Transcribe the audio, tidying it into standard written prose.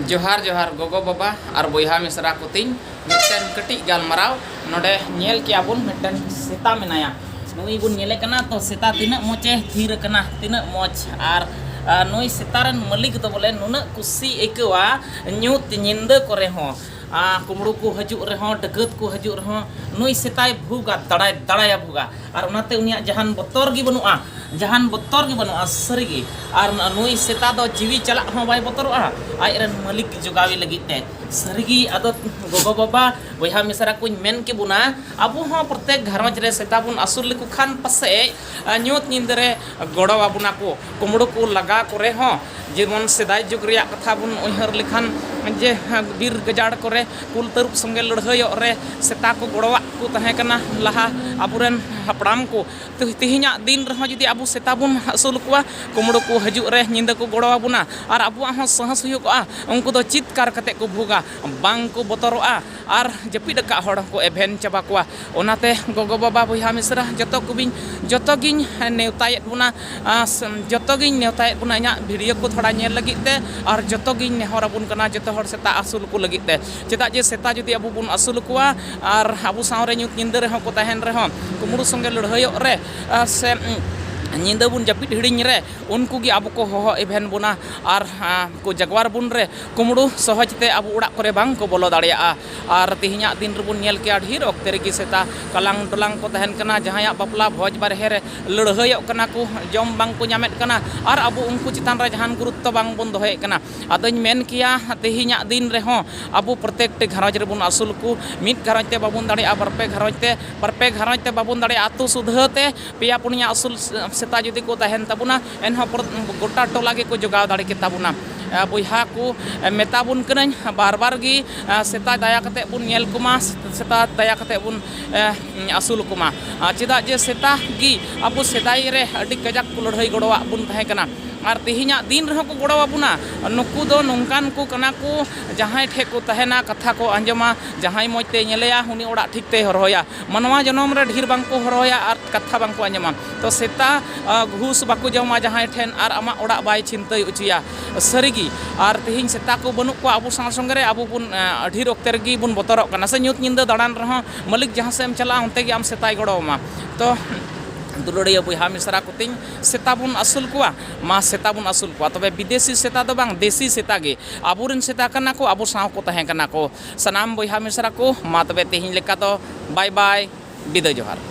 जोहार जोहार गोगो बाबा और बया मिसरा को तीन मिटन कटी गालमाराव नोडे नेल किया बुन मिटन सेता मेनाया नुई बुन नेले कना तो सेता तिना मोचे थीर कना तिना मोच और नुई सेतारन मलिक तो बोले नुना कुसी एकवा न्यूत निंद करे हो कुमड़ू को हजू रहो डकत को हजू रहो नुई सेताय भूगा दड़ाया भूगा और उनाते उनिया जहान बतर गी बनुआ जहान बतर गी बनुआ सरीगी और नुई सेता दो जीवी चला हो बाय बतरोआ आयरन मलिक जोगावी लगी ते सरीगी आदो गोगो बाबा बया मिसरा को मेन के बुना अबो हो प्रत्येक घरज रे सेता बुन असुल लिकु खान पसे न्यूत निंदरे गड़ो आबुना को कुमड़ू को लगा करे हो जेमन सेदाय जुग रिया कथा बुन उहर लिखान जे बीर गजाड़ करे कुल तरुप संगे लड़हयो रे सेता को गड़वा को तहे कना लहा अबुरन हपड़ाम को तिहिना दिन रह जुदी अबु सेता बुन असुल कुआ कुमड़ू को हजू रे निंदा को गड़वा बुना और अबुआ हो सहस हुयुआ उनको दो चित्कार कते को भूगा बांग को बतरोआ और जपिद का हड़ को एभेन चबा कुआ ओनाते गोगो बाबा बया मिसरा जतोगिन नेवतायत बुना जतोगिन नेवतायत बुना इना वीडियो को थोड़ा नेल लगित ते और जतोगिन नेहर अबुन कना जतो हड़ सेता असुल को लगित ते चेदा जे सेता जुदी अबु बुन असुल कुआ और अबु सावरे न्यूत निंदा रे हो को तहन रे हो कुमड़ू संगे लड़हयो रे से निंदा बुन जपिद हिड़िंग रे उनको गी अब को हो एभेन बुना और को जगवार बुन रे कुमड़ू सहजते अब उड़ा करे बांग को बोलो दाड़िया और तिहिना दिन रबुन नेल के ढेर ओक्ते रे सेता कलांग टलांग को तहन कना जहाया बापला भोज बारहे रे लड़हयो कना को जम बांग को नामेत कना और अब उनको चितान रे जहान गुरुत्व बांग बुन दोहे कना अदोñ मेन किया तिहिना दिन रे हो अब प्रत्येक टे घरज रे बुन असुल को मिट घरज ते बाबुन दाड़िया बरपे घरज ते बाबुन दाड़िया आतु सुधते पेया पुनिया असुल सेता जुदी को तहन तबुना एनहो गोटा टोला के को जोगाव दाड़े के तबुना बया को मेताबुन कनाñ बार बार गी सेता दया कते बुन नेल कुमा सेता दया कते बुन असुल कुमा चेदा जे सेता गी अब सेदाय रे अडी कजाक को लड़हई गड़वा बुन तहे कना और तिहिना दिन रह को गड़वा बुना नुकु दो नोंकान को कना को जहां ठे को तहना कथा को अंजमा जहां मजते नेलेया उनी ओड़ा ठीक ते हरहोया मनवा जनम रे ढेर बांग को हरहोया और कथा बांग को अंजमा तो सेता घूस बाको जमा जहां ठेन और आमा ओड़ा बाय चिंतय उचिया सरीगी और तिहिन सेता को बनु को अबु संग संग रे अबु बुन ढेर ओक्ते रेगी बुन बतरो कना से न्यूत निंदा दाड़ान रह मालिक जहां से चला उनते गे आम सेताय गड़ोमा तो दुलड़िया बया मिसरा को तीन सेता बुन असुल कुआ मा सेता बुन असुल कुआ तबे विदेशी सेता दो बांग देसी सेता गे आबुरन सेता कना को आबु साव को तहे कना को सनाम बया मिसरा को मा तबे तेहिन लेका तो बाय बाय विदाय जोहार।